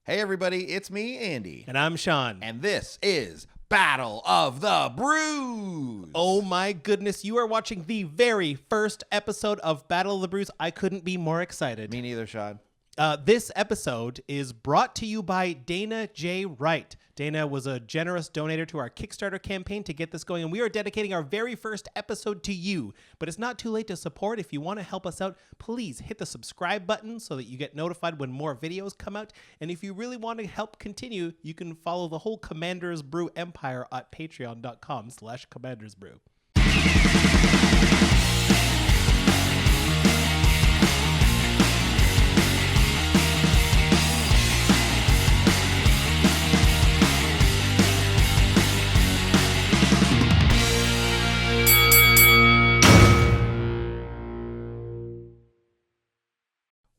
Hey everybody, it's me, Andy. And I'm Sean. And this is Battle of the Brews. Oh my goodness, you are watching the very first episode of Battle of the Brews. I couldn't be more excited. Me neither, Sean. This episode is brought to you by Dana J. Wright. Dana was a generous donator to our Kickstarter campaign to get this going, and we are dedicating our very first episode to you. But it's not too late to support. If you want to help us out, please hit the subscribe button so that you get notified when more videos come out. And if you really want to help continue, you can follow the whole Commander's Brew empire at patreon.com/commandersbrew.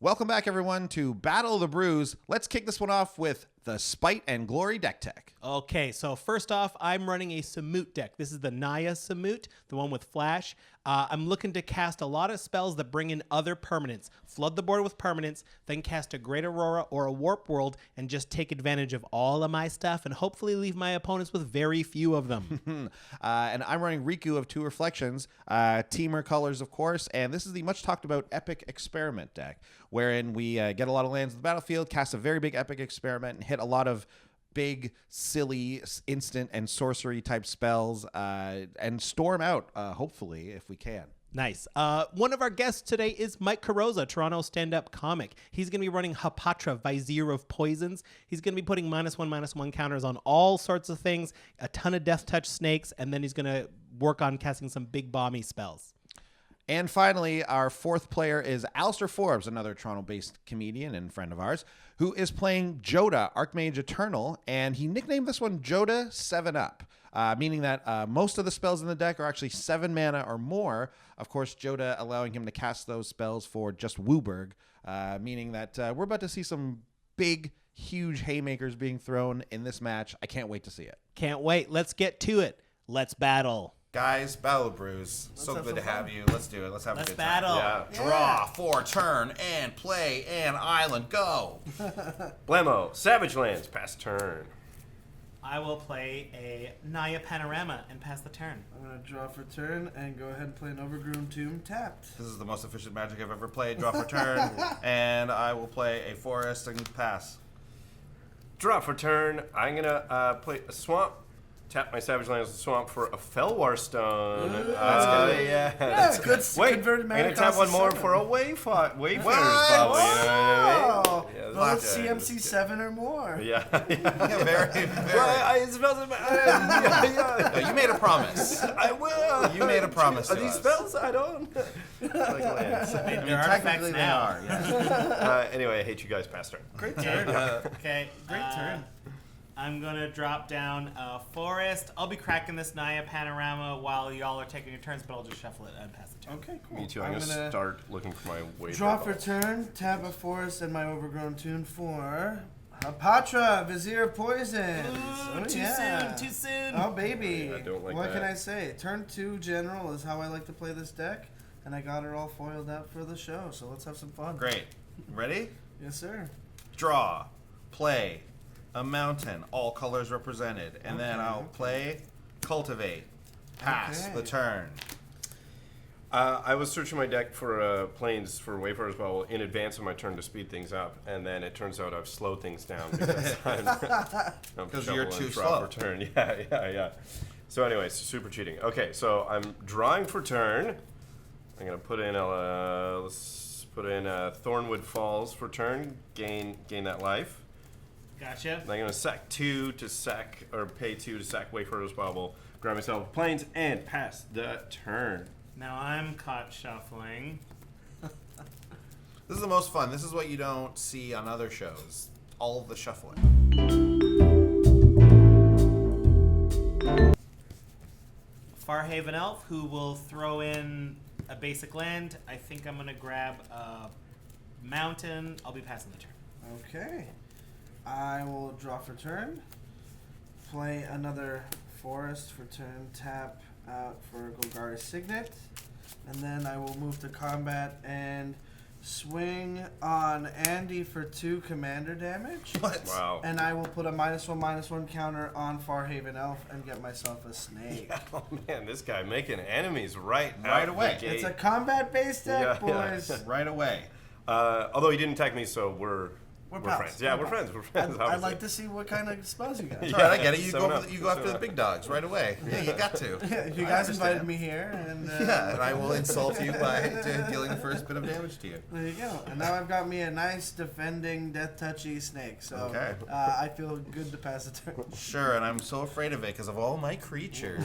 Welcome back, everyone, to Battle of the Brews. Let's kick this one off with the Spite and Glory deck tech. Okay, so first off, I'm running a Samut deck. This is the Naya Samut, the one with Flash. I'm looking to cast a lot of spells that bring in other permanents. Flood the board with permanents, then cast a Great Aurora or a Warp World, and just take advantage of all of my stuff and hopefully leave my opponents with very few of them. And I'm running Riku of Two Reflections, Teamer colors, of course, and this is the much talked about Epic Experiment deck, wherein we get a lot of lands in the battlefield, cast a very big Epic Experiment, and hit a lot of big, silly, instant and sorcery type spells, and storm out, hopefully, if we can. Nice. One of our guests today is Mike Carosa, Toronto stand-up comic. He's going to be running Hapatra, Vizier of Poisons. He's going to be putting -1/-1 counters on all sorts of things, a ton of Death Touch snakes, and then he's going to work on casting some big bomby spells. And finally, our fourth player is Alastair Forbes, another Toronto-based comedian and friend of ours, who is playing Joda, Archmage Eternal, and he nicknamed this one Joda 7-Up, meaning that most of the spells in the deck are actually 7 mana or more. Of course, Joda allowing him to cast those spells for just Wooburg, meaning that we're about to see some big, huge haymakers being thrown in this match. I can't wait to see it. Can't wait. Let's get to it. Let's battle. Guys, Battle of Brews. So good to have you. Let's do it. Let's have a good time. Let's battle. Yeah. Draw for turn and play an island. Go. Blammo, Savage Lands, pass turn. I will play a Naya Panorama and pass the turn. I'm going to draw for turn and go ahead and play an Overgrown Tomb tapped. This is the most efficient Magic I've ever played. Draw for turn, and I will play a forest and pass. Draw for turn. I'm going to play a swamp. Tap my Savage Lands and Swamp for a Felwar Stone. That's good. Yeah, good converted mana. I'm going to tap one more 7. for a Wayfarer's Bubble. You know what Oh, I mean? Yeah, well, it's CMC 7 or more. Yeah. Very. Well, it smells No, you made a promise. I will. You made a promise Are to these us. spells? I don't. Like lands. I mean, technically they are. Yeah. Anyway, I hate you guys. Pass turn. Great turn. Okay. Great turn. I'm going to drop down a forest. I'll be cracking this Naya Panorama while y'all are taking your turns, but I'll just shuffle it and pass the turn. Okay, cool. Me too. I'm going to start looking for my Wayfarer's Draw Bubble. for turn, tap a forest and my Overgrown Tomb for Hapatra, Vizier of Poisons. Ooh, too soon. Oh, baby. I don't like what that. can I say? Turn 2 General is how I like to play this deck, and I got it all foiled out for the show, so let's have some fun. Great. Ready? Yes, sir. Draw. Play. A mountain, all colors represented, and then I'll play Cultivate. Pass Okay. the turn. I was searching my deck for planes for Wayfarer's Bubble in advance of my turn to speed things up, and then it turns out I've slowed things down because I'm 'Cause you're shuffling too draw slow. for turn. Yeah. So anyways, super cheating. Okay, so I'm drawing for turn. I'm gonna put in let's put in Thornwood Falls for turn. Gain that life. Gotcha. And I'm gonna sack 2 to sack, or pay 2 to sack Wayfarer's Bubble. Grab myself planes and pass the turn. Now I'm caught shuffling. This is the most fun. This is what you don't see on other shows. All of the shuffling. Farhaven Elf, who will throw in a basic land. I think I'm going to grab a mountain. I'll be passing the turn. Okay. I will draw for turn. Play another forest for turn. Tap out for Golgari Signet. And then I will move to combat and swing on Andy for 2 commander damage. What? Wow. And I will put a -1/-1 counter on Farhaven Elf and get myself a snake. Oh man, this guy making enemies right Right out away. the gate. It's a combat-based deck, Yeah, yeah. boys. Right away. Although he didn't attack me, so we're pals. friends. Yeah, we're friends. We're friends. I'd obviously. like to see what kind of spells you got. That's all right, I get it. You Seven go, up. you go after the Seven big dogs right away. Yeah, you got to. You I guys understand. invited me here, and Yeah, and I will insult you by dealing the first bit of damage to you. there you go. And now I've got me a nice defending death touchy snake. So Okay. I feel good to pass the turn. Sure, and I'm so afraid of it because of all my creatures.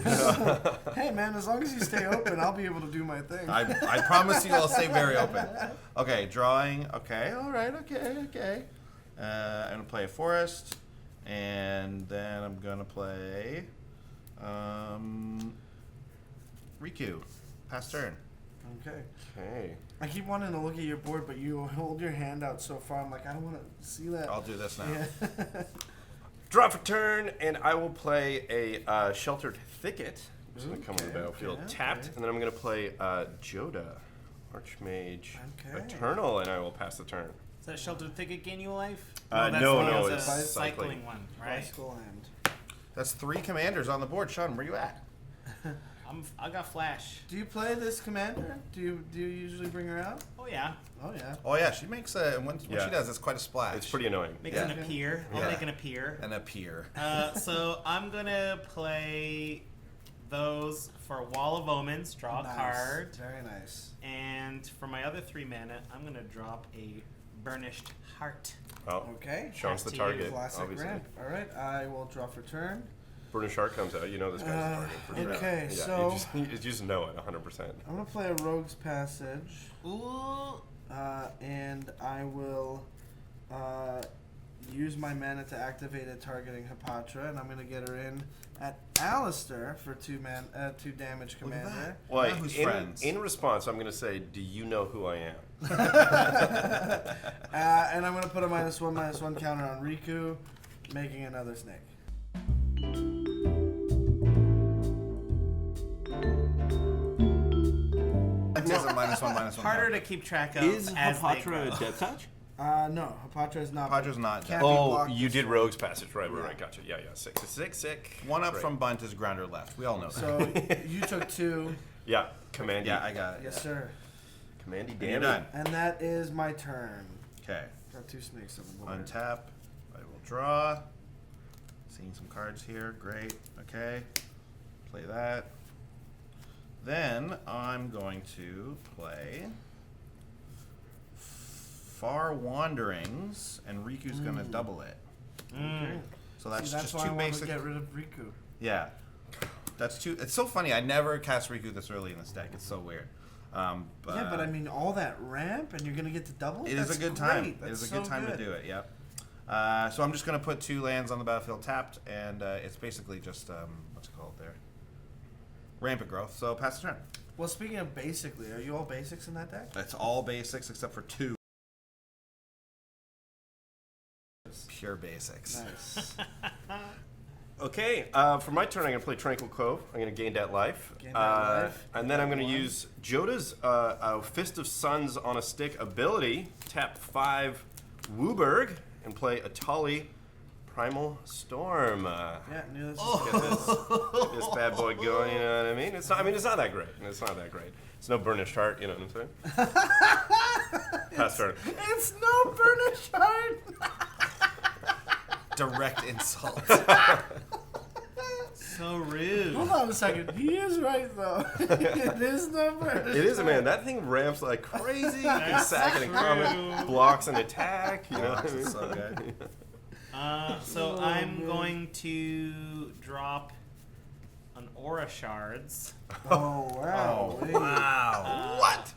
Hey man, as long as you stay open, I'll be able to do my thing. I promise you I'll stay very open. Okay, drawing. Okay, all right, okay. I'm going to play a forest, and then I'm going to play Riku. Pass turn. Okay. Okay. I keep wanting to look at your board, but you hold your hand out so far. I'm like, I don't want to see that. I'll do this now. Yeah. Draw for turn, and I will play a Sheltered Thicket. Which is going to come on the Okay, battlefield okay, tapped, okay. and then I'm going to play Joda, Archmage, Okay. Eternal, and I will pass the turn. Is that Sheltered Thicket gain you life? No, that's no, the it's cycling cycling. one, right? Bicycle land. That's 3 commanders on the board. Sean, where you at? I got Flash. Do you play this commander? Do you usually bring her out? Oh yeah, Oh yeah. Oh, yeah, she makes when Yeah. she does, it's quite a splash. It's pretty annoying. makes Yeah. an appear. I'll Yeah. make an appear. An appear. So I'm gonna play those for Wall of Omens. Draw a Nice. card, Very nice. and for my other 3 mana, I'm gonna drop a Burnished Heart. Oh, Okay. Sean's the Back to you. target, Classic obviously. ramp. All right. I will draw for turn. Burning Shark comes out. You know this guy's the target. For sure. okay, Yeah, so- you just know it 100%. I'm gonna play a Rogue's Passage, Ooh. and I will use my mana to activate a targeting Hapatra, and I'm gonna get her in at Alastair for 2 damage Look at commander. that. Well, Now who's in, friends? in response, I'm going to say, do you know who I am? And I'm gonna put a -1/-1 counter on Riku, making another snake. It is a -1/-1. Harder to keep track of Is as they Hapatra grow. a death touch? No, Hapatra is not. Hapatra's not Can't dead. be Oh, blocked you this did way. Rogue's Passage. Right, Yeah. Gotcha. Yeah. Sick. One up Great. from Bunt is grounder left. We all know that. So you took 2. Yeah, Commandy. yeah, I got it. Yes, yeah. sir. Commandy And you're damage. done. And that is my turn. Okay. Got 2 snakes on the board. Untap. I will draw. Seeing some cards here. Great. Okay. Play that. Then I'm going to play Far Wanderings, and Riku's going to double it. Mm. So that's See, that's just why 2 I want to basic. get rid of Riku. Yeah. That's 2. It's so funny. I never cast Riku this early in this deck. It's so weird. But Yeah, but I mean, all that ramp, and you're gonna get to double. It is That's a good great. time. It That's is a good so time to do it. Yep. So I'm just gonna put 2 lands on the battlefield tapped, and it's basically just what's it called there? Rampant growth. So pass the turn. Well, speaking of basically, are you all basics in that deck? It's all basics except for 2. Pure basics. Nice. Okay, for my turn, I'm going to play Tranquil Cove. I'm going to gain that life. Gain that life. And then I'm going to 1. use Joda's Fist of Suns on a Stick ability. Tap 5 Wooburg and play Atali Primal Storm. Yeah, knew this. Get this bad boy going, you know what I mean? It's not that great. It's not that great. It's no Burnished Heart, you know what I'm saying? Pass turn. It's no Burnished Heart. Direct insult. So rude. Hold on a second. He is right though. It is no Burnished. It is, man. That thing ramps like crazy. You can sack it and comment, blocks and attack. You know what I mean? It's so good. So Oh, I'm man. going to drop an Aura Shards. Oh wow. Oh, Wait. wow. What?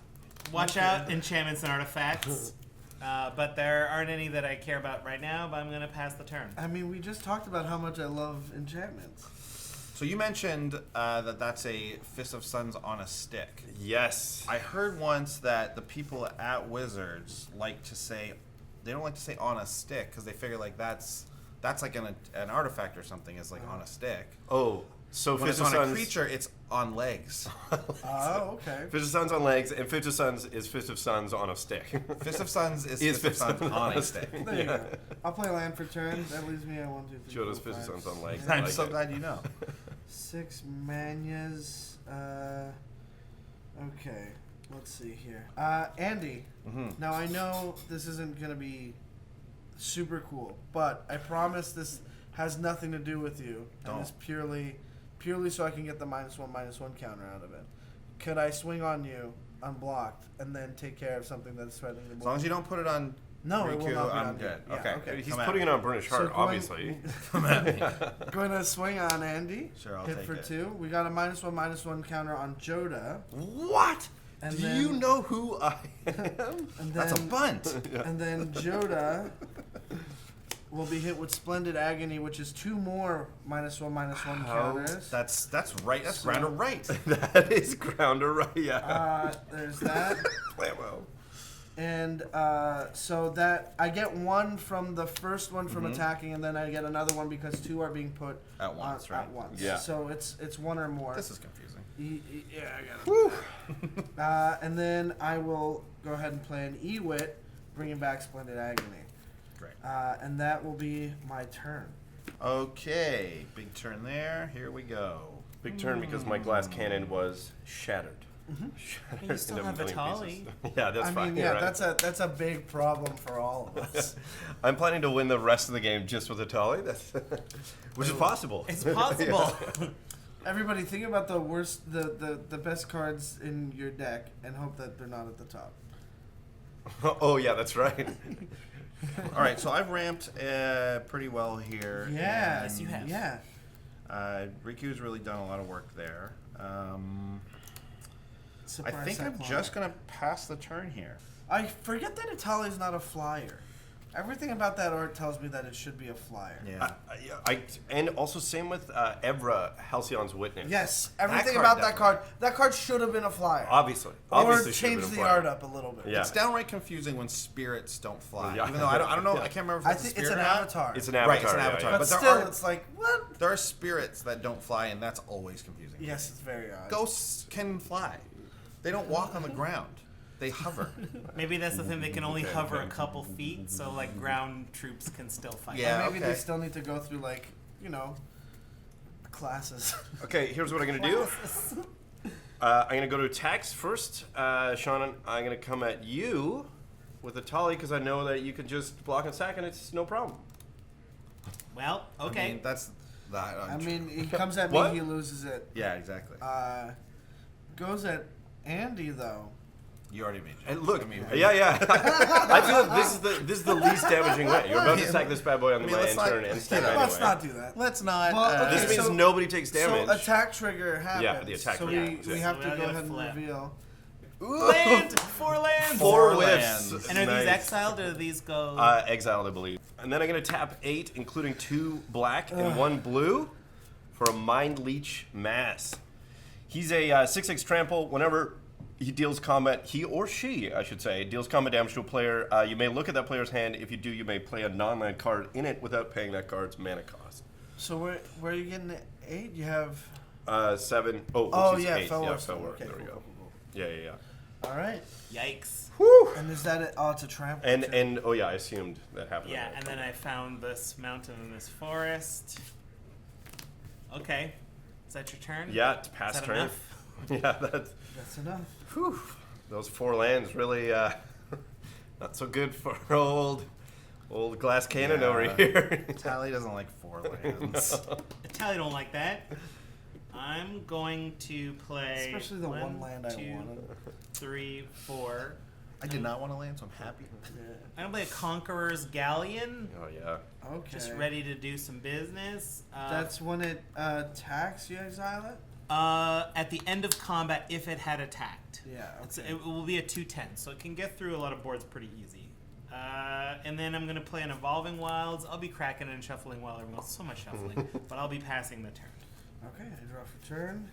Watch out, enchantments and artifacts. But there aren't any that I care about right now, but I'm going to pass the turn. I mean, we just talked about how much I love enchantments. So you mentioned that's a Fist of Suns on a stick. Yes. I heard once that the people at Wizards like to say, they don't like to say on a stick because they figure like that's like an artifact or something is like on a stick. Oh, So When Fist it's of on a Suns. creature, it's on legs. Oh, okay. Fist of Suns on legs, and Fist of Suns is Fist of Suns on a stick. Fist of Suns is Is Fist of Suns on a stick. There you go. I'll play land for turn. That leaves me at 1, 2, 3, Joda's 4, Fist of 5, Suns on legs. 6, I I'm like so it. glad you know. 6 Manyas. Okay, let's see here. Andy. Now I know this isn't gonna be super cool, but I promise this has nothing to do with you. Don't. And it's purely so I can get the -1/-1 counter out of it. Could I swing on you unblocked and then take care of something that's threatening the board? As long as you don't put it on No, it will Riku, not be I'm on you. good. Yeah, Okay. okay. He's Come at putting me. it on British Heart, going- obviously. Come at me. Going to swing on Andy. Sure, I'll Hit take for it. 2. We got a -1/-1 counter on Joda. What? And Do then- you know who I am? And That's a then- bunt. And then Joda will be hit with Splendid Agony, which is 2 more -1/-1 counters. That's right. That's grounder right. That is grounder, right? Yeah. There's that. Blammo. And so that I get 1 from the first one from attacking, and then I get another one because 2 are being put At once, on, right? At once. Yeah. So it's 1 or more. This is confusing. Yeah, I got it. And then I will go ahead and play an Ewit, bringing back Splendid Agony. Great. And that will be my turn. Okay, big turn there. Here we go. Big turn because my glass cannon was shattered. Shattered You still in a have million Vitali. pieces. Yeah, that's I fine. mean, yeah, right? that's a big problem for all of us. I'm planning to win the rest of the game just with a Tali. That's which is possible. It's possible. Everybody, think about the worst, the best cards in your deck, and hope that they're not at the top. Oh yeah, that's right. All right, so I've ramped pretty well here. Yeah, Yes, you have. Yeah. Riku's really done a lot of work there. I Surprise think I'm Cyclone. just gonna pass the turn here. I forget that Itali is not a flyer. Everything about that art tells me that it should be a flyer. Yeah. And also same with Evra, Halcyon's Witness. Yes, everything card about that definitely. card. That card should have been a flyer. Obviously Or should have change been a the flyer. art up a little bit. Yeah. It's downright confusing when spirits don't fly. Yeah. Even though I don't know, Yeah. I can't remember if I it's a think it's spirit an or not. avatar. It's an avatar. Right, it's an yeah, avatar. yeah. but there still, are- it's like, what? There are spirits that don't fly, and that's always confusing. Yes, it's very odd. Ghosts can fly. They don't walk on the ground. They hover. Maybe that's the thing. They can only hover a couple feet, so like ground troops can still fight. Yeah. Or maybe okay. they still need to go through, like, classes. Okay, here's what I'm gonna do. I'm gonna go to attacks first. Sean, I'm gonna come at you with a Tali because I know that you can just block and sack and it's no problem. Well, okay. I mean, that's that. I mean, he comes at me, What? he loses it. yeah, exactly. Goes at Andy, though. You already made it. And look, I mean, yeah. I feel like this is the least damaging way. You're about to sack this bad boy on I the mean, my let's end not- turn and step Yeah, Let's anyway. not do that. Let's not. Well, okay, This means so- nobody takes damage. So attack trigger happens. Yeah, the attack so trigger. we Yeah. have So to we go gotta ahead and flip. reveal. Land! 4 lands! Four lands. whiffs. And are these Nice. exiled or do these go? Exiled, I believe. And then I'm going to tap 8, including 2 black and 1 blue, for a Mind Leech Mass. He's a 6/6 trample. Whenever he deals combat, he or she, I should say, deals combat damage to a player, you may look at that player's hand. If you do, you may play a non-land card in it without paying that card's mana cost. So where are you getting the 8? You have. 7. Oh, Oh, whoops, yeah, 8. fell Yeah, work, fell fell work. work. There we Okay, go. cool. Yeah. All right. Yikes. And is that it? Oh, it's a trample. And oh yeah, I assumed that happened. Yeah, and then I found this mountain in this forest. Okay. Is that your turn? Yeah, it's past Is that turn. enough? Yeah, that's. That's enough. Whew. Those 4 lands really not so good for old glass cannon Yeah. over here. Tally doesn't like 4 lands. Italian don't like that. I'm going to play. Especially the one 1, land I 2, wanted. 3, 4. I did not want to land, so I'm happy. I'm gonna play a Conqueror's Galleon. Oh yeah. Okay. Just ready to do some business. That's when it attacks, you exile it? At the end of combat if it had attacked. Yeah, okay. It will be a 2/10, so it can get through a lot of boards pretty easy. And then I'm going to play an Evolving Wilds. I'll be cracking and shuffling while everyone's so much shuffling, but I'll be passing the turn. Okay, I draw for turn.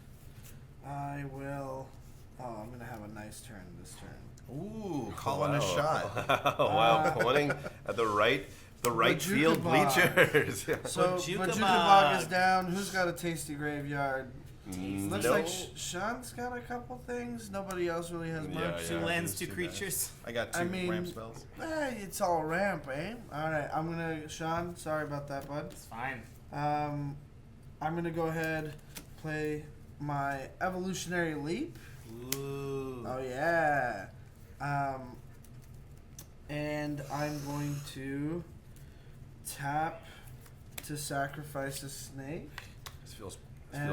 I will. Oh, I'm going to have a nice turn this turn. Ooh, calling a shot. Wow, pointing at the right The right field Bajukabog. bleachers. So Bajukabog. Bajukabog is down. Who's got a tasty graveyard? Looks No. like Sean's got a couple things. Nobody else really has much. Two lands, two too bad. creatures. I got two I mean, ramp spells. It's all ramp, eh? All right, I'm gonna Sean. Sorry about that, bud. It's fine. I'm gonna go ahead play my evolutionary leap. Ooh. Oh yeah. And I'm going to tap to sacrifice a snake. This feels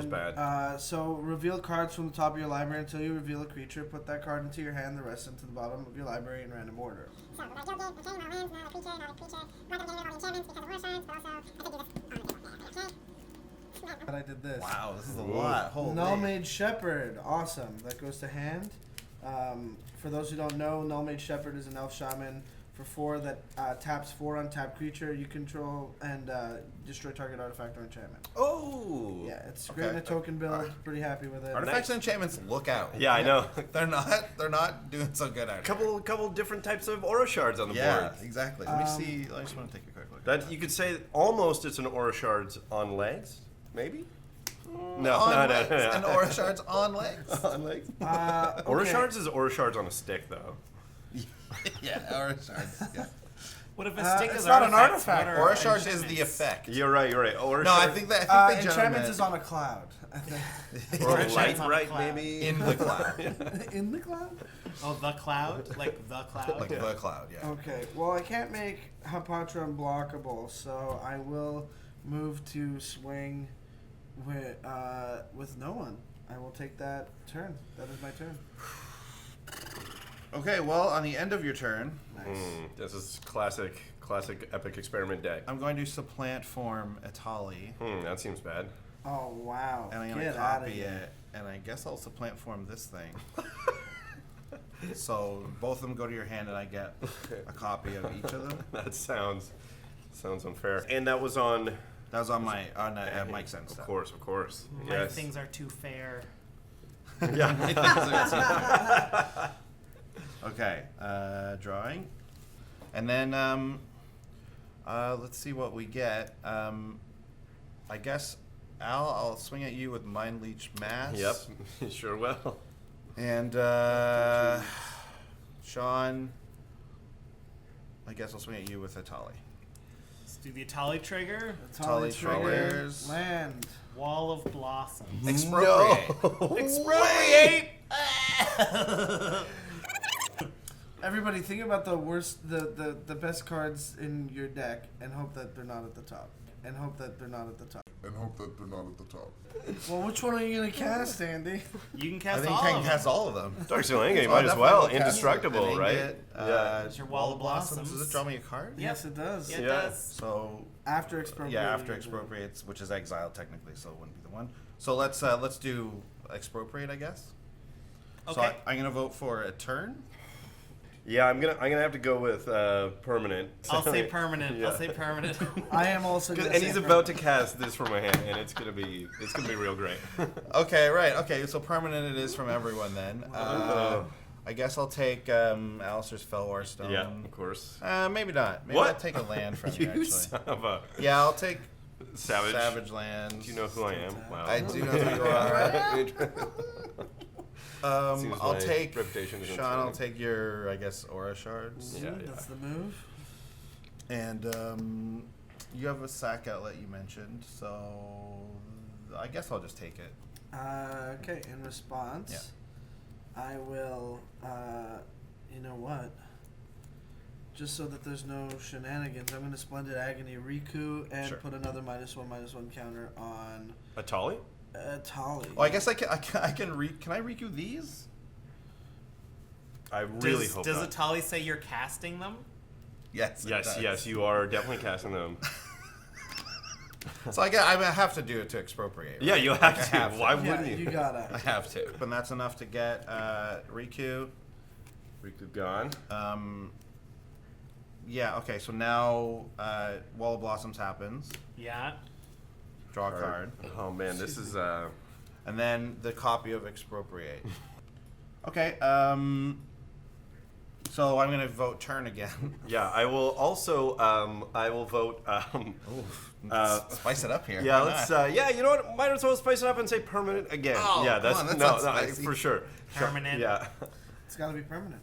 bad. So reveal cards from the top of your library until you reveal a creature. Put that card into your hand, the rest into the bottom of your library in random order. So, the ideal game, okay, not lands, not a creature, not a creature. Weapon game, all the enchantments because of war shards, but also I could do this on the table. Okay. But I did this. Wow, this is a lot. Holy. Null Mage Shepherd, awesome. That goes to hand. For those who don't know, Null Mage Shepherd is an elf shaman for 4 that taps 4 untapped creature you control and destroy target artifact or enchantment. Oh. Yeah, it's great in a token build. Pretty happy with it. Artifacts and enchantments, look out. Yeah, I know. They're not doing so good out here. Couple different types of aura shards on the Yeah, board. exactly. Let me see. I just want to take a quick look. That you could say almost it's an aura shards on legs, maybe. No, on no, legs. no, no. And aura shards on legs. on legs. Okay. Aura shards is aura shards on a stick, though. Yeah, aura shards. Yeah. What if a stick it's is not an artifacts? artifact. What are Aura shards is the enchantments? effect. You're right. Aura No, I shards think the Enchantments gentleman is on a cloud. I think. or enchantments light on a right cloud. maybe in the cloud. In the cloud? Oh, the cloud? Like the cloud? Like the cloud, yeah. Okay, well, I can't make Hapatra unblockable, so I will move to swing with no one. I will take that turn. That is my turn. Okay, well, on the end of your turn, Nice. This is classic epic experiment day. I'm going to supplant form Atali, That seems bad. Oh, wow. and I'm going to Get out of copy here. it, and I guess I'll supplant form this thing. So both of them go to your hand, and I get a copy of each of them. That sounds unfair. And that was on. That was on Mike's end Of stuff. course. My Yes. things are too fair. Yeah. Okay, drawing, and then let's see what we get. I guess Al, I'll swing at you with Mind Leech Mass. Yep. Sure will. And Sean, I guess I'll swing at you with Atali. Let's do the Atali trigger. Atali trigger, triggers. Land. Wall of Blossoms. Expropriate. Expropriate! Everybody, think about the worst, the best cards in your deck, and hope that they're not at the top. And hope that they're not at the top. Well, which one are you gonna cast, Andy? You can I cast think all Ken of them. casts all of them. Dark Soling, you So might I as definitely well. will cast Indestructible, an right? ingot, Yeah. It's your Wall of Blossoms. Does it draw me a card? Yes, it does. Yeah, it Yeah. does. So After expropriate. yeah, after expropriates, which is exile technically, so it wouldn't be the one. So let's do expropriate, I guess. So Okay. I'm gonna vote for a turn. Yeah, I'm gonna have to go with permanent. I'll say permanent. Yeah. I'll say permanent. I am also. And Gonna he's say about to cast this from my hand, and it's gonna be real great. Okay, right. Okay, so permanent it is from everyone then. I guess I'll take Alastair's Felwar Stone. Yeah, of course. Maybe not. Maybe What? I'll take a land from you, You actually. son of a Yeah, I'll take savage. Savage Land. Do you know who I am? Wow. I do know who you are. Seems I'll my take reputation is Sean. I'll uncertain. take your, I guess, aura shards. Yeah, That's the move. And you have a sack outlet you mentioned, so I guess I'll just take it. Okay. In response, Yeah. I will. You know what? Just so that there's no shenanigans, I'm gonna Splendid Agony Riku and Sure. put another -1/-1 counter on Atali? Tali. Oh, I guess can I Riku these? I really hope Does not. Atali say you're casting them? Yes. it Yes, does. yes, you are definitely casting them. So I have to do it to expropriate. Yeah, right? you Like, have I to. have Why Yeah, wouldn't you? you I gotta. have to. But that's enough to get Riku. Riku gone. Yeah. Okay. So now Wall of Blossoms happens. Yeah. Draw a card. Oh man, this is And then the copy of expropriate. Okay. So I'm gonna vote turn again. Yeah, I will also. I will vote. Spice it up here. Yeah, Why let's. not? Yeah, you know what? Might as well spice it up and say permanent again. Oh, yeah, come that's on, that no, sounds no, spicy. for sure. Permanent. Yeah, It's got to be permanent.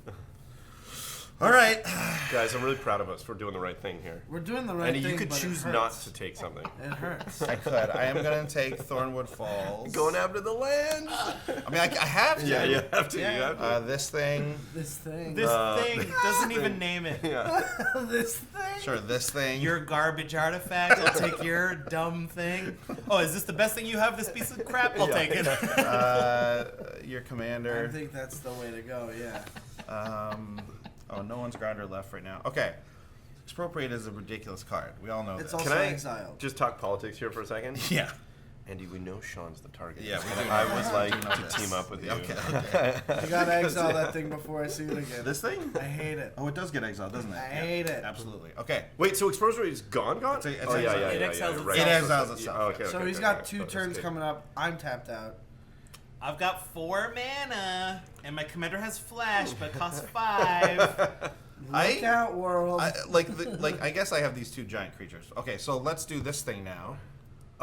All right. guys, I'm really proud of us for doing the right thing here. We're doing the right And thing. you could but choose it not hurts. to take something. It hurts. I could. I am gonna take Thornwood Falls. Going after the land. I mean, I have to. Yeah, you have to. Yeah. You have to. This thing. This thing. This thing doesn't even name it. Yeah. This thing. Sure, this thing. Your garbage artifact. I'll take your dumb thing. Oh, is this the best thing you have? This piece of crap. I'll take it. Your I commander. think that's the way to go. Yeah. Oh, no one's grinder left right now. Okay. Expropriate is a ridiculous card. We all know It's that. also Can I exiled. just talk politics here for a second? Yeah. Andy, we know Sean's the target. Yeah, we do. I would like We know to this. team up with you. Okay. You gotta exile that thing before I see it again. This thing? I hate it. Oh, it does get exiled, doesn't it? I hate it. Absolutely. Okay. Wait, so Exposure is gone? It's Oh, yeah, exiled. yeah, It yeah. exiles yeah, right. It exiles itself. Yeah, okay, So okay, he's okay, got okay. 2 So that's turns good. coming up. I'm tapped out. I've got 4 mana, and my commander has flash, but costs 5. Look out, world. I guess I have these 2 giant creatures. Okay, so let's do this thing now.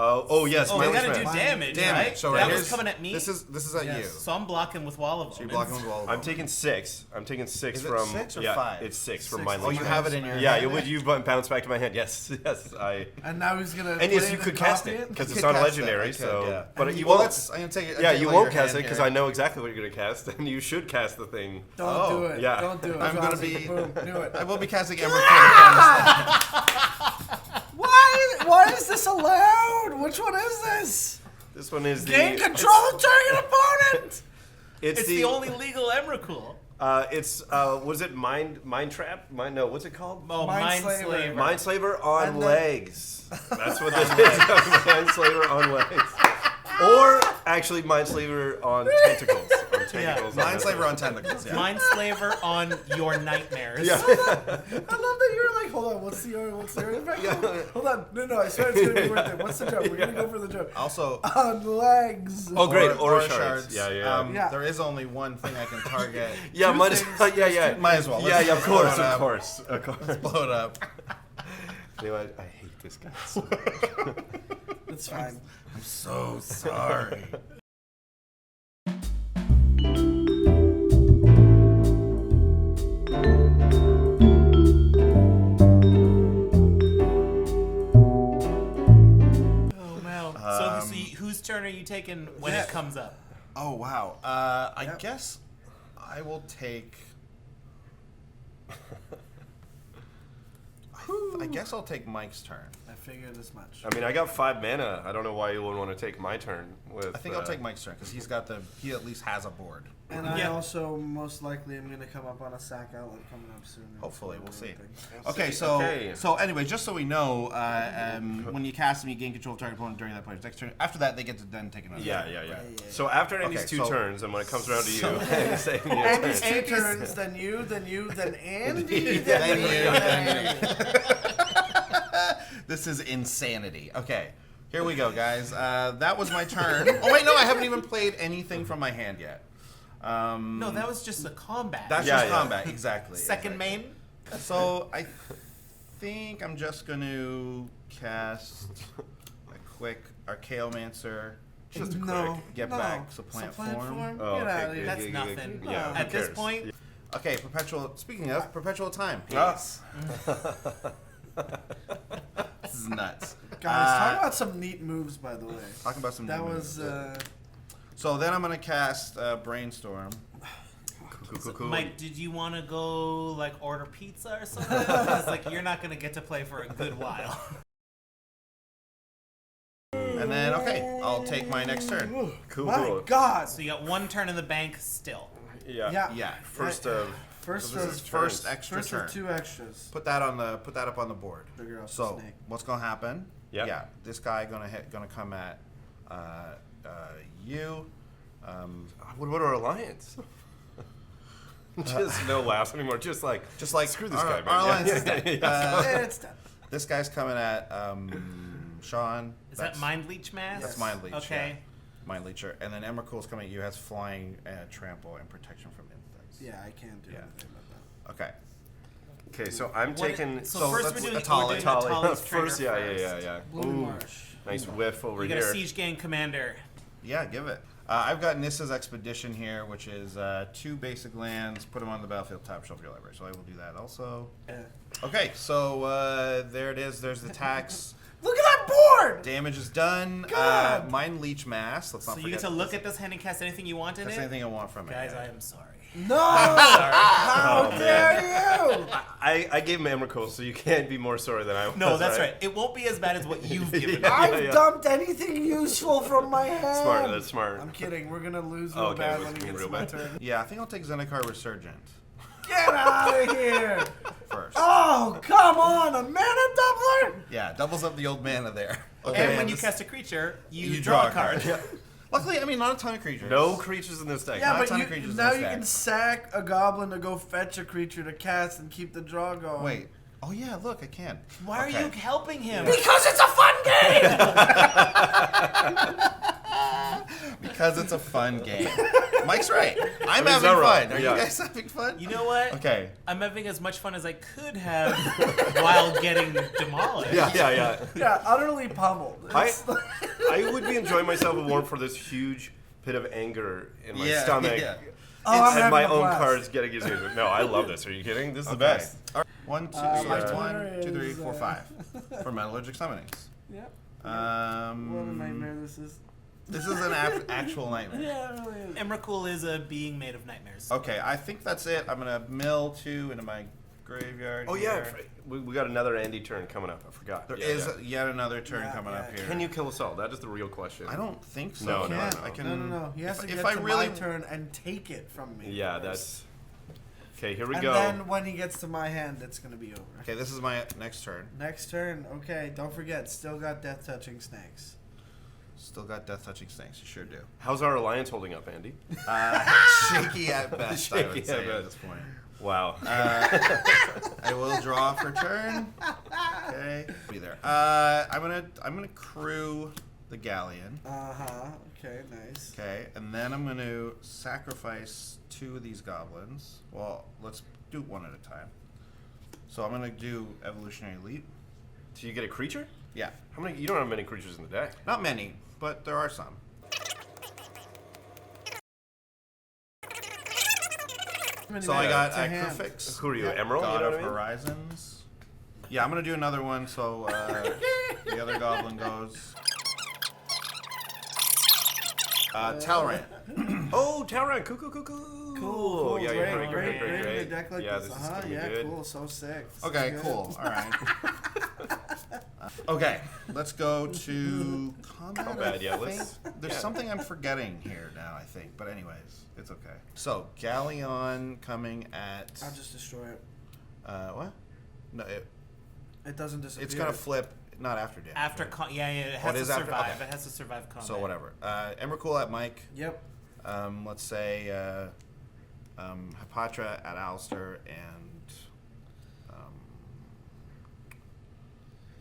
Oh yes, Oh, we Manly gotta do Smash. damage, Damage. right? So that right was here's- coming at me. This is at Yes. you. So I'm blocking with wall of So you're Omens. blocking with all of I'm them. taking 6. I'm taking 6 Is it from 6 or yeah, 5? It's 6 from 6. my Oh, you list. have it in your Yeah, hand? you bounce back to my hand. Yes, yes, I. and now he's gonna. And yes, play you it could and cast copy it because You it's could not a cast it, legendary. I could, So, yeah. but you Well, won't. I'm gonna take it. Yeah, take you away won't your cast it hand because here. I know exactly what you're gonna cast, and you should cast the thing. Don't Oh, do it. yeah. Don't do it. I'm gonna Jossie. be. Boom. Do it. I will be casting Emrakul. Why is this allowed? Which one is this? This one is the. Gain control of target opponent. It's the only legal Emrakul. It's what is it? Mind trap? No, what's it called? Oh, Mindslaver. Mindslaver. Mindslaver on And the- legs. That's what this is. Mindslaver on legs. Or actually, Mindslaver on tentacles. On tentacles. Mindslaver on tentacles. Yeah. Mindslaver on your nightmares. Yeah. I love that you're like, hold on, what's the artifact? Hold on, no, I swear it's gonna be worth it. What's the joke? We're gonna go for the joke. Also. On legs. Oh, great. Aura Aura shards. Yeah. Yeah. There is only one thing I can target. Yeah, might as things. yeah. Might as well. Yeah, Let's yeah, of blow course, it up. of course, of course. Blow it up. You know what? I hate this guy so much. It's fine. I'm so sorry. Oh, man. So whose turn are you taking when it comes up? Oh wow. I Yep. guess I will take. I guess I'll take Mike's turn. I figured as much. I mean, I got 5 mana. I don't know why you wouldn't want to take my turn. With I think I'll take Mike's turn because he at least has a board. And I Yeah. also most likely am going to come up on a sack outlet coming up soon. Hopefully, we'll see. Everything. Okay, so anyway, just so we know, when you cast them, you gain control of target opponent during that player's next turn. After that, they get to then take another. Yeah, turn. yeah, yeah. Yeah. So after Andy's Okay, 2 so- turns, and when it comes around to you, it's saying your And turn. it's 2 turns, then you, then Andy, Then then you, me. This is insanity. Okay, here we go, guys. That was my turn. Oh wait, no, I haven't even played anything from my hand yet. No, that was just the combat. That's Yeah, just yeah. combat, exactly. Second exactly. main. So I think I'm just going to cast a quick Archaeomancer. Just a No, quick. Get no. back, supplant form. Oh, Get okay, out of good, here. That's good, nothing. good. Yeah, who At this cares? point, Okay, perpetual. Speaking of perpetual time. Ah. Peace. This is nuts. Guys, talk about some neat moves, by the way. Talk about some. That new was, moves. So then I'm gonna cast Brainstorm. Cool. Mike, did you want to go like order pizza or something? Because like you're not gonna get to play for a good while. And then I'll take my next turn. Cool. My God. So you got 1 turn in the bank still. Yeah. Yeah. Yeah. First Right. of. First This of is first turns. extra first turn. of 2 extras. Put that up on the board. Figure out the So snake. what's gonna happen? Yeah. Yeah. This guy gonna come at you. What our alliance? Just no laughs anymore. Just like screw this guy, man. Our alliance Yeah, is dead. yeah, yeah. It's done. This guy's coming at Sean. Is that Mind Leech Mass? That's Mind Leech. Okay. Yeah. Mind Leecher. And then Emrakul's coming at you, has flying, trample, and protection from insects. Yeah, I can't do Yeah. anything about Okay. Okay, so I'm taking. So first that's we're doing Atali. Atali's First, trigger yeah. Blue Ooh, Marsh. nice whiff over You got here. a siege gang commander. Yeah, give it. I've got Nissa's Expedition here, which is 2 basic lands. Put them on the battlefield, top shelf your library. So I will do that also. Yeah. Okay, so there it is. There's the tax. Look at that board! Damage is done. God. Mind Leech Mass. Let's not So you forget. get to look at this hand and cast anything you want in That's it. anything I want from it. Guys, yeah. I am sorry. No! How Oh, dare you! I gave him Emrakul, so you can't be more sorry than I was. No, that's right. It won't be as bad as what you've given me. I've dumped anything useful from my hand. Smart, that's smart. I'm kidding. We're gonna lose real Okay, bad we're when it gonna gets real my bad. turn. Yeah, I think I'll take Zendikar Resurgent Get out of here! first. Oh, come on! A mana doubler? Yeah, doubles up the old mana there. And when you cast a creature, you, you draw a card. Yeah. Luckily, I mean, not a ton of creatures. No creatures in this deck. Yeah, Not a ton but of creatures in now this you deck. can sack a goblin to go fetch a creature to cast and keep the draw going. Wait. Oh yeah, look, I can. Why Okay. are you helping him? Because it's a fun game! Because it's a fun game. Mike's right. I'm he's having not fun. wrong. Are Yeah. you guys having fun? You know what? Okay. I'm having as much fun as I could have while getting demolished. Yeah. Yeah, utterly pummeled. It's I would be enjoying myself more for this huge pit of anger in my Yeah, stomach. yeah. Oh, I'm and having my a own blast. cards getting used. No, I love this. Are you kidding? This is the Okay. best. All right. 1, 2, my so turn 1, 2, 3, is, 4, 5 for metallurgic summonings. Yep. What a Um, nightmare this is. this is an actual nightmare. Yeah, it really is. Emrakul is a being made of nightmares. Okay, I think that's it. I'm gonna mill 2 into my graveyard. Oh yeah, here. we got another Andy turn coming up. I forgot. There Yeah, is yeah. yet another turn Yeah, coming yeah. up here. Can you kill us all? That is the real question. I don't think so. No, no, Can't. no. I can. No. He has if, to if get I to really, my turn and take it from me. Yeah, first. that's. Okay, here we And go. then when he gets to my hand, it's gonna be over. Okay, this is my next turn. Next turn. Okay, don't forget. Still got death touching snakes. Still got death touching snakes. You sure do. How's our alliance holding up, Andy? Shaky at best, I Shaky would say at at best. this point. Wow. I will draw for turn. Okay, be there. I'm gonna crew the galleon. Okay, nice. Okay, and then I'm gonna sacrifice 2 of these goblins. Well, let's do 1 at a time. So I'm gonna do evolutionary leap. Do you get a creature? Yeah, How many? You don't have many creatures in the deck. not many, but there are some. So I got To hand. Crufix. Who are you, Yeah. Emerald? God You know of what I mean? Horizons. Yeah, I'm gonna do another one. So the other goblin goes. Talrant. Oh, Talrant. Cool. Cool. Yeah, great, great. in a deck like Yeah, this. this is gonna be Yeah, good. cool. So sick. Okay, Good. cool. All right. Okay, let's go to combat. Combat, yeah, I let's- think. There's yeah. something I'm forgetting here now, I think. But anyways, it's okay. So Galleon coming at I'll just destroy it. what? No, It doesn't disappear. it's gonna flip. Not after damage. After right? it Oh, has it to is after- survive. okay. It has to survive combat. So whatever. Emrakul at Mike. Yep. Let's say Hepatra at Alastair and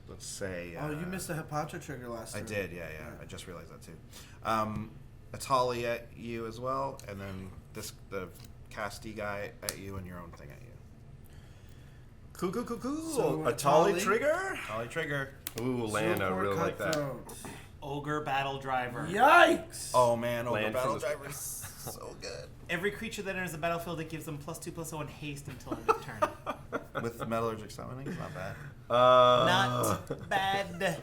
let's say. Oh, you missed the Hepatra trigger last I turn. did, yeah. I just realized that too. Atali at you as well, and then the casty guy at you, and your own thing at you. Cool. So, a Tali Atali? trigger? Ollie Trigger. Ooh, land. I Silver really like that. Cutthroat. Ogre Battle Driver. Yikes! Oh man, Ogre Land Battle for the- Driver is so good. Every creature that enters the battlefield, it gives them +2/+0 and haste until end of turn. With Metallurgic Summoning, it's not bad. Not bad.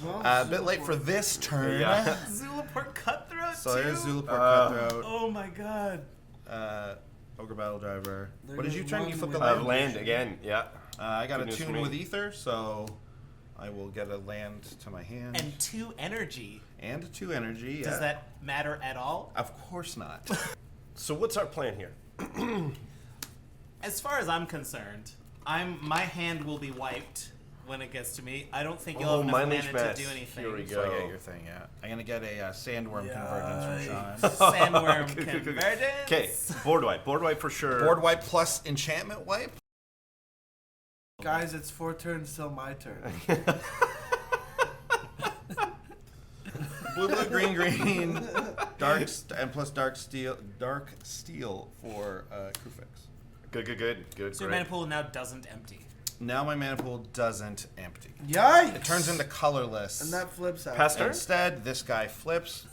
Well, A bit late for this turn. Yeah. Zulaport Cutthroat So too? there's Zulaport Cutthroat. Oh my god. Ogre Battle Driver. There What did goes you turn? one You flipped the with- land? Land again. Yeah. I got Good a news for tune me. with Ether, so I will get a land to my hand. And 2 energy. And 2 energy. Does yeah. that matter at all? Of course not. So what's our plan here? As far as I'm concerned, my hand will be wiped when it gets to me. I don't think you'll Oh, have enough Mind mana Leech to Mass. do anything. Here we So I go. get your thing, yeah. I'm gonna get a sandworm Yikes. convergence from Sean. Sandworm Good. convergence. Okay, board wipe. Board wipe for sure. Board wipe plus enchantment wipe. Guys, it's 4 turns till my turn. Blue, green, and plus dark steel for Crufix. Good. So your Great. mana pool now doesn't empty. Now my mana pool doesn't empty. Yikes! It turns into colorless. And that flips out. Pass turn? Instead, this guy flips.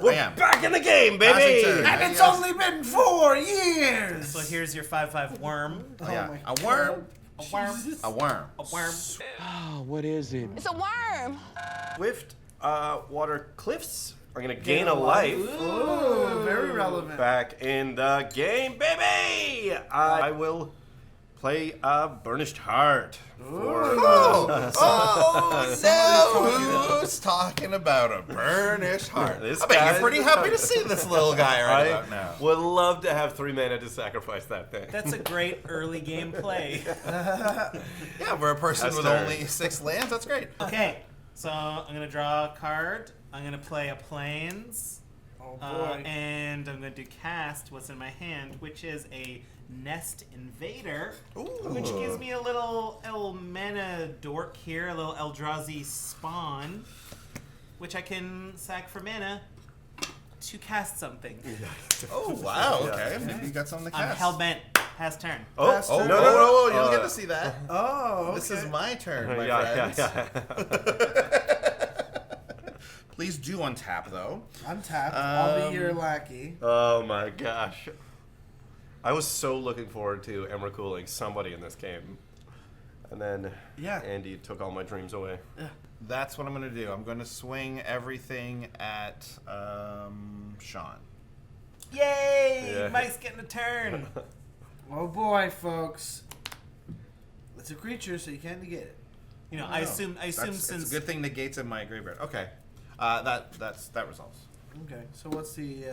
We're I am. back in the game, Passing baby! turn. And it's only been 4 years! So here's your 5/5 worm. Oh, yeah. my A worm. A worm. Jesus. A worm. A worm. It's a worm. Swift water cliffs are gonna gain a life. Ooh, very relevant. Back in the game, baby! I will play Burnished Heart. Oh, who's talking about a burnished heart? This I bet guy- you're pretty happy to see this little guy right I about now. would love to have 3 mana to sacrifice that thing. That's a great early game play. Yeah, for a person That's with fair. only 6 lands, that's great. Okay, so I'm gonna draw a card. I'm gonna play a plains, Oh boy. and I'm going to cast what's in my hand, which is a Nest Invader, which gives me a little mana dork here, a little Eldrazi spawn, which I can sack for mana to cast something. Oh, wow, okay. Maybe you got something to I'm cast. hellbent. Pass turn. Oh, Pass oh, turn. no, Oh, you don't get to see that. Oh, okay. This is my turn, my yeah, friends. yeah. Please do untap, though. Untapped. I'll be your lackey. Oh my gosh. I was so looking forward to Emrakuling somebody in this game. And then Yeah. Andy took all my dreams away. That's what I'm going to do. I'm going to swing everything at Sean. Yay! Yeah. Mike's getting a turn. Oh boy, folks. It's a creature, so you can't negate it. You know, I assume It's since a good thing negates in my graveyard. Okay. That resolves. Okay, so what's the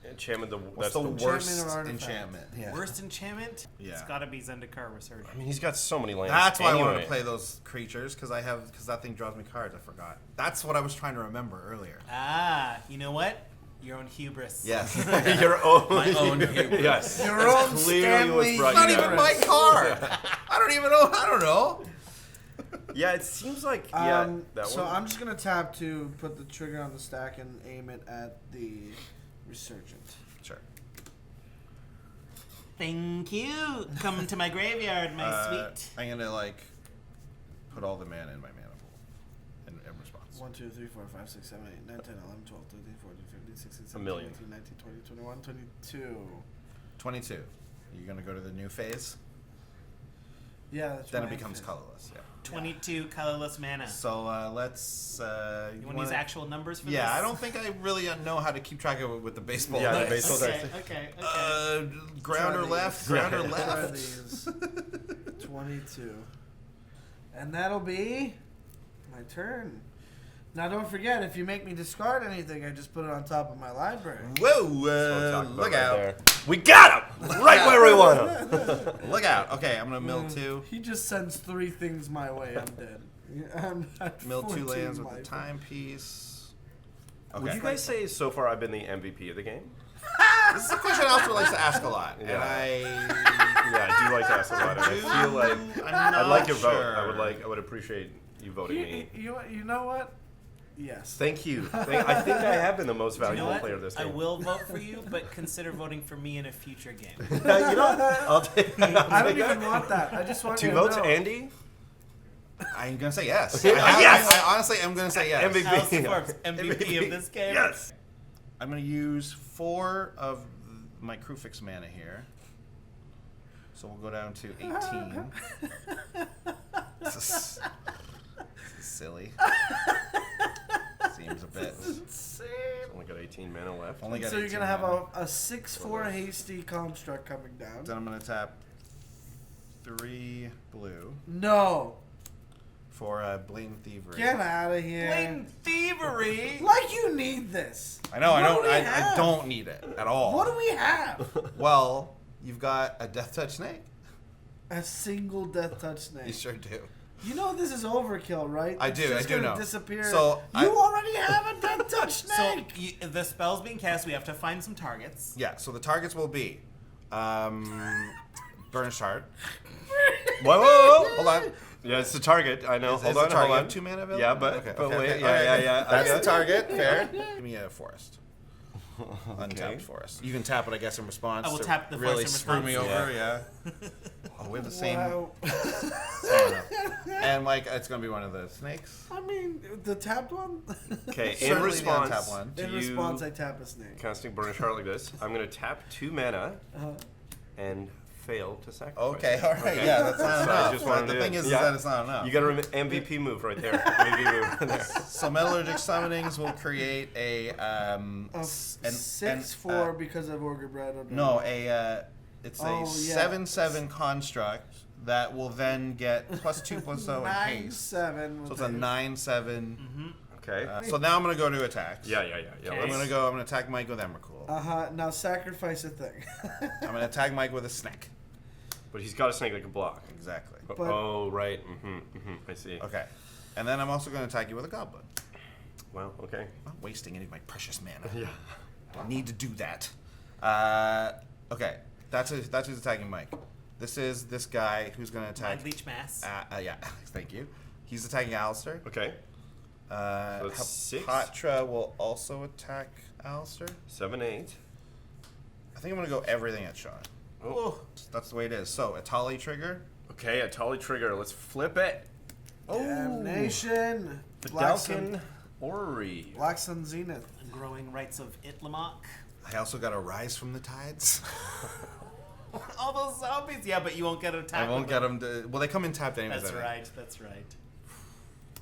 Enchantment, What's that's the the worst Enchantment or artifact? enchantment? Yeah. worst enchantment, Yeah. it's got to be Zendikar Resurgence. I mean, he's got so many lands. That's why I wanted anyway. to play those creatures because that thing draws me cards. I forgot. That's what I was trying to remember earlier. Ah, you know what? Your own hubris. Yes. Your own. My own hubris. Yes. Your That's own clearly Stanley what's brought Not you even down. my card. I don't even know. I don't know. Yeah, it seems like that so one. I'm just gonna tap to put the trigger on the stack and aim it at the Resurgent. Sure. Thank you. Come to my graveyard, my sweet. I'm gonna put all the mana in my mana pool in response. 1, 2, 3, 4, 5, 6, 7, 8, 9, 10, 11, 12, 13, 14, 15, 16, 17, million. 18, 19, 20, 21, 22. 22. You're gonna go to the new phase. Yeah, that's Then right. it becomes colorless. Yeah. 22 colorless mana. So let's. You want to use actual numbers for this? Yeah, I don't think I really know how to keep track of it with the baseball. Yeah, the dice. baseball Okay, dice. okay. Grounder Try left, these. grounder Yeah. Try left. these. 22. And that'll be my turn. Now don't forget, if you make me discard anything, I just put it on top of my library. Whoa! That's what I'm talking about Look right out! there. We got him right where we want him. Look out! Okay, I'm gonna mill 2. He just sends 3 things my way, I'm dead. I'm at Mill 2 14 lands with life. the timepiece. Would Okay. you guys say so far I've been the MVP of the game? This is a question Alastair likes to ask a lot, and Yeah. I. Yeah, I do like to ask a lot, and I feel like I'm I'd like your vote. sure. I would appreciate you voting me. You know what? Yes. Thank you. I think I have been the most You know valuable what? player of this I game. will vote for you, but consider voting for me in a future game. You know, I'll take. I don't even want that. I just want 2 you to votes, know. Andy. I'm gonna say yes. Yes! I honestly am gonna say yes. MVP. Alistair Forbes, MVP of this game. Yes. I'm gonna use 4 of my Krufix mana here. So we'll go down to 18. This is silly. Seems a bit. Only got 18 mana left. Only got So you're 18 gonna have mana. a 6/4 hasty construct coming down. Then I'm gonna tap 3 blue No, for blatant thievery. get out of here. Blatant thievery. Like you need this. I know. What do we I have? don't need it at all. What do we have? Well, you've got a Death Touch Snake. A single death touch snake. You sure do. You know this is overkill, right? I It's do, just I do gonna know. Disappear. So, you I- already have a death touch So snake. the spell's being cast. We have to find some targets. Yeah. So the targets will be, Burnished Heart. Whoa. Hold on. Yeah, it's the target. I know. Is Hold the on. target Hold on. 2 mana available? Yeah, but Okay, but okay, wait. okay, Yeah, okay. yeah, yeah. That's Okay. the target. Fair. Give me a forest. untapped for us. You can tap it, I guess, in response. I will to tap the really force in screw me response. over. Yeah. Oh, we have the same. Wow. And Mike, it's gonna be one of the snakes. I mean, the tapped one? Okay, in Certainly the response, untapped one. do In you response, I tap a snake. casting Burnish Heart like this? I'm going to tap 2 mana and fail to sacrifice. Okay, it. all right, Okay. yeah, that's not So I enough. just wanted The to- thing is yeah. that it's not enough. You got an MVP move right there. MVP move right there. So metallurgic summonings will create a Of 6/4 because of Organ Bread. no it's a Oh, yeah. 7/7 construct that will then get +2/+0 and haste. 9/7. So it's a 9/7. Okay. So now I'm gonna go to attacks. Yeah. I'm gonna attack Mike with Emrakul. Now sacrifice a thing. I'm gonna attack Mike with a snake. But he's got a snake that can block. Exactly. Oh, right. I see. Okay. And then I'm also gonna attack you with a goblin. Well, okay. I'm not wasting any of my precious mana. Yeah. I need to do that. Okay. That's who's attacking Mike. This is this guy who's gonna attack. Mind leech mass. Yeah. Thank you. He's attacking Alastair. Okay. So it's 6. Patra will also attack Alastair. 7, 8. I think I'm gonna go everything at Sean. Oh. That's the way it is. So Atali trigger. Okay, a Tolly trigger. Let's flip it. Damnation. Vidalkin Orrery. Black Sun Zenith. The growing rights of Itlamok. I also got a Rise from the Tides. All those zombies. Yeah, but you won't get an attack. I won't with get them to. Well, they come in tapped anyways. That's I think. right. That's right.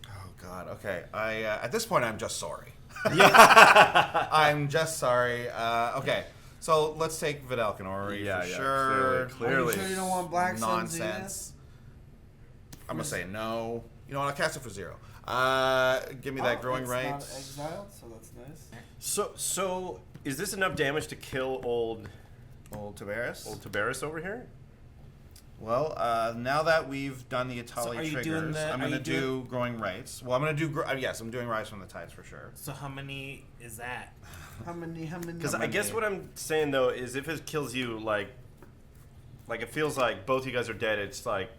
Oh God. Okay. I at this point I'm just sorry. Yeah. I'm just sorry. Okay. So let's take Vidalkin Orrery for sure. Clearly. Are you sure you don't want Black Sun Zenith? Nonsense. I'm gonna say no. You know what? I'll cast it for 0. Give me that growing it's right. not exiled, so that's nice. So is this enough damage to kill old Old Tavares. Tabaris over here? Well, now that we've done the Atali are you triggers, doing the- I'm are going to you do doing- growing rights. Well, I'm going to do yes, I'm doing Rise from the Tides for sure. So how many is that? How many? Because I guess what I'm saying though is if it kills you, like it feels like both you guys are dead. It's like,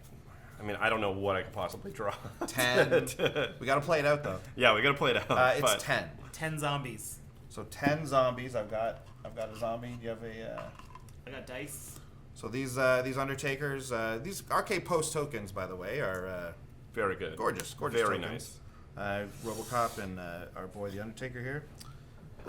I mean, I don't know what I could possibly draw. 10. We got to play it out though. Yeah, we gotta play it out. It's but 10. 10 zombies. So 10 zombies. I've got a zombie. Do you have a? I got dice. So these Undertakers, these Arcade Post tokens, by the way, are Very good. gorgeous. Very tokens. nice. RoboCop and our boy the Undertaker here.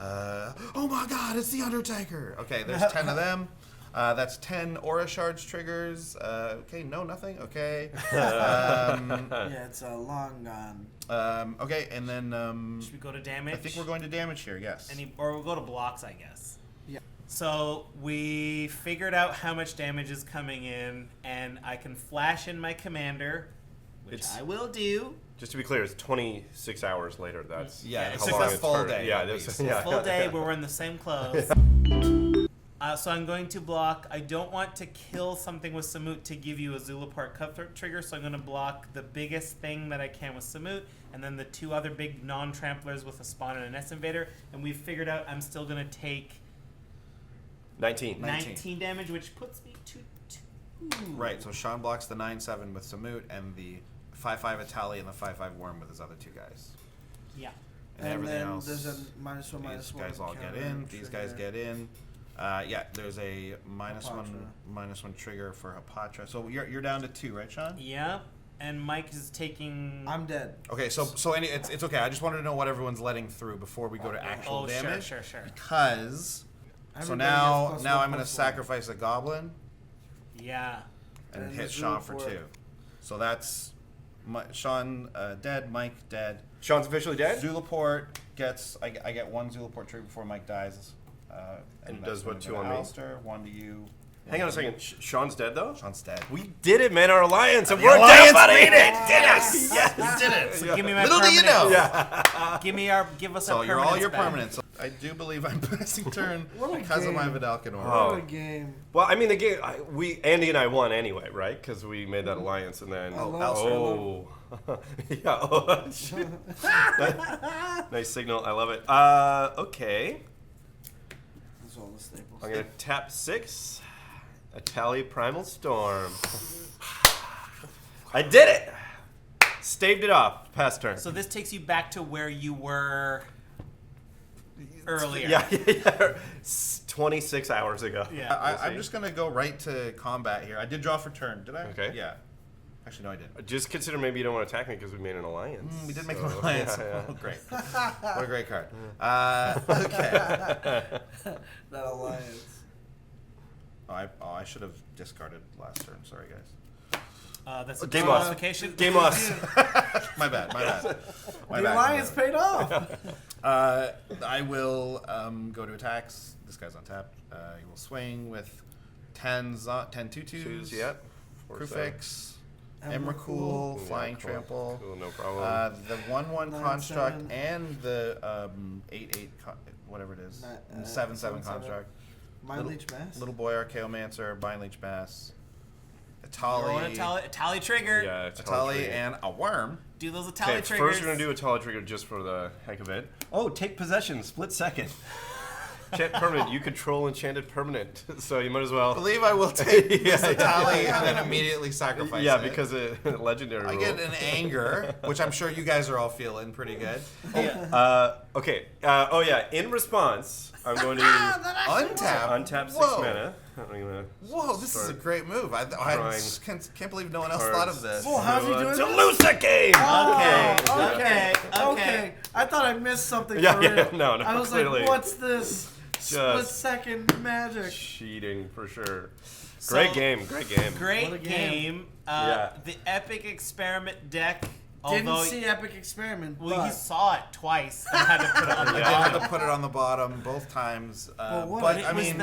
Oh my God, it's the Undertaker. Okay, there's 10 of them. That's 10 Aura Shards triggers. Okay, no, nothing. Okay. Yeah, it's a long gone. Okay, and then Should we go to damage? I think we're going to damage here. Yes. Or we'll go to blocks, I guess. Yeah. So we figured out how much damage is coming in, and I can flash in my commander, which It's- I will do. Just to be clear, it's 26 hours later. That's Yeah, it's how just long a it's full hurt. day, Yeah, at this, least. yeah. Full day where we're in the same clothes. So I'm going to block. I don't want to kill something with Samut to give you a Zulaport Cutthroat trigger, so I'm going to block the biggest thing that I can with Samut, and then the 2 other big non-tramplers with a Spawn and a Nest Invader, and we've figured out I'm still going to take 19. 19 damage, which puts me to 2. Right. So Sean blocks the 9/7 with Samut and the 5/5 Atali and the 5/5 Worm with his other 2 guys. Yeah. And everything then else. there's a -1, These -1 guys all get counter in. These guys trigger. get in. Yeah, there's a Hapatra. -1 trigger for Hapatra. So you're down to 2, right, Sean? Yeah. And Mike is taking... I'm dead. Okay, so it's okay. I just wanted to know what everyone's letting through before we go to actual Oh, damage. sure. Because Everybody now gets +1, I'm going to +1. sacrifice a goblin Yeah. and And hit the Sean for Zulaport. 2. So that's Sean dead, Mike dead. Sean's officially dead? Zulaport gets I get 1 Zulaport trigger before Mike dies. And that's does gonna what, go 2 to on me? Alastair, 1 to you. Hang on a second. Sean's dead though? Sean's dead. We did it, man. Our alliance. It The worked alliance out, buddy. made it! Did Yes! Yes, We did it! So give me my Little do you permanent. know. Yeah. Give us So our you're all your permanents permanents. I do believe I'm passing turn What a because of my game. Vidalkin Aura. Oh. What a game. Well, I mean, the game. Andy and I won anyway, right? Because we made that alliance, and then. I love Oh. Yeah. Oh, shit. Nice signal. I love it. Okay. That's all the staples. I'm gonna tap 6. Atali Primal Storm. I did it. Staved it off. Past turn. So this takes you back to where you were. earlier. Yeah. 26 hours ago. Yeah. I'm just gonna go right to combat here. I did draw for turn. Did I? Okay. Yeah. Actually, no, I didn't. Just consider maybe you don't want to attack me because we made an alliance. We did make So, an alliance. yeah. Oh, great. What a great card. Okay. That alliance. I should have discarded last turn. Sorry, guys. That's a Game loss. classification. Game loss. My bad. The alliance paid off. I will go to attacks. This guy's on tap. He will swing with 10 2/2s. Yep. Crew fix. Emrakul, flying cool. trample. Cool, no problem. The 1/1 9/7. construct and the 8/8 whatever it is. 7/7 construct. Mind Leech Mass. Little boy Archaeomancer, Bind Leech Mass. Atali trigger. Yeah, it's Atali and a worm. Do those Okay, Atali triggers. first we're going to do a Tala trigger just for the heck of it. Oh, take possession, split second. Enchant permanent. You control enchanted permanent. So you might as well. I believe I will take this Yeah. Atali and then immediately sacrifice Yeah, it. because legendary I rule. get an anger, which I'm sure you guys are all feeling pretty good. Okay. In response, I'm going to untap 6 Whoa. mana. I'm gonna Whoa, this is a start great move. I drawing can't believe no one else cards. thought of this. Well, how's he doing to this? lose the game. Okay. I thought I missed something Yeah, for yeah, real. no, I was clearly. like, what's this? Split Just second magic. cheating for sure. So- Great game. Great game. Great What a game. game. Yeah. The Epic Experiment deck. Didn't Although see Epic Experiment. well, but you saw it twice and had to put it on the I had bottom. to put it on the bottom both times. Well, what? But It I was mean,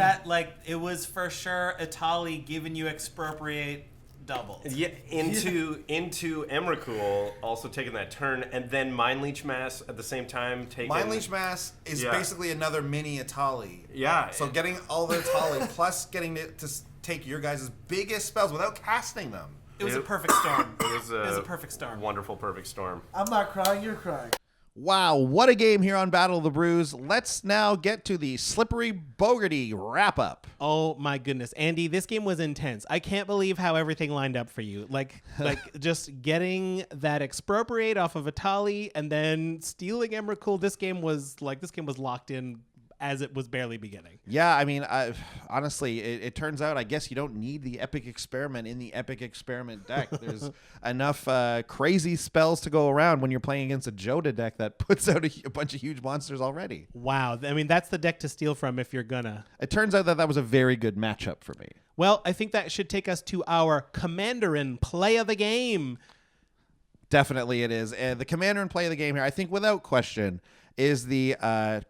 it was for sure Atali giving you expropriate doubles. Yeah, into Emrakul, also taking that turn, and then Mind Leech Mass at the same time. Taking Mind Leech Mass is Yeah. basically another mini Atali. Yeah. So getting all the Atali plus getting it to take your guys' biggest spells without casting them. It was a perfect storm. It was a perfect storm. Wonderful perfect storm. I'm not crying, you're crying. Wow, what a game here on Battle of the Brews. Let's now get to the Slippery Bogarty wrap-up. Oh my goodness, Andy, this game was intense. I can't believe how everything lined up for you. Like just getting that expropriate off of Atali and then stealing Emrakul. This game was locked in as it was barely beginning. Yeah, I mean, honestly, it turns out I guess you don't need the Epic Experiment in the Epic Experiment deck. There's enough crazy spells to go around when you're playing against a Joda deck that puts out a bunch of huge monsters already. Wow, I mean that's the deck to steal from if you're gonna. It turns out that was a very good matchup for me. Well, I think that should take us to our Commanderin play of the game. Definitely it is. And the commander and play of the game here, I think without question, is the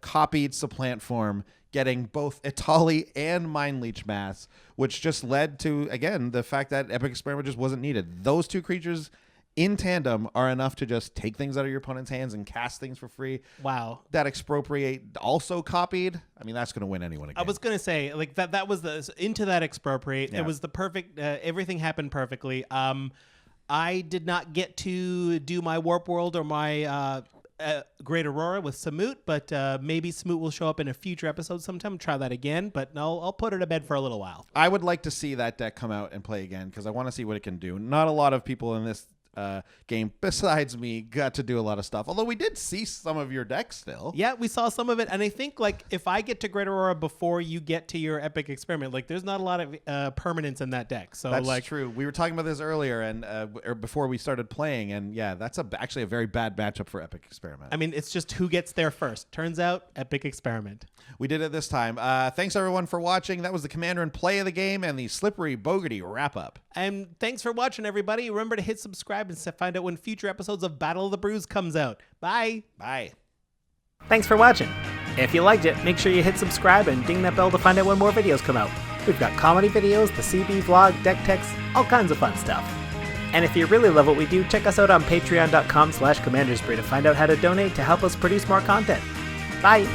copied supplant form getting both Atali and Mind Leech Mass, which just led to, again, the fact that Epic Experiment just wasn't needed. Those two creatures in tandem are enough to just take things out of your opponent's hands and cast things for free. Wow. That expropriate also copied. I mean, that's going to win anyone again. I was gonna say like that was into that expropriate. Yeah. It was the perfect. Everything happened perfectly. I did not get to do my Warp World or my Great Aurora with Samut, but maybe Samut will show up in a future episode sometime. Try that again, but no, I'll put it to bed for a little while. I would like to see that deck come out and play again because I want to see what it can do. Not a lot of people in this game besides me got to do a lot of stuff, although we did see some of your decks still. Yeah, we saw some of it, and I think like if I get to Great Aurora before you get to your Epic Experiment, like there's not a lot of permanence in that deck. So That's like true. We were talking about this earlier and or before we started playing, and yeah, that's actually a very bad matchup for Epic Experiment. I mean, it's just who gets there first. Turns out, Epic Experiment. We did it this time. Thanks everyone for watching. That was the Commander and play of the game and the Slippery Bogarty wrap up. And thanks for watching, everybody. Remember to hit subscribe and find out when future episodes of Battle of the Brews comes out. Bye. Bye. Thanks for watching. If you liked it, make sure you hit subscribe and ding that bell to find out when more videos come out. We've got comedy videos, the CB vlog, deck techs, all kinds of fun stuff. And if you really love what we do, check us out on patreon.com/commanderspree to find out how to donate to help us produce more content. Bye!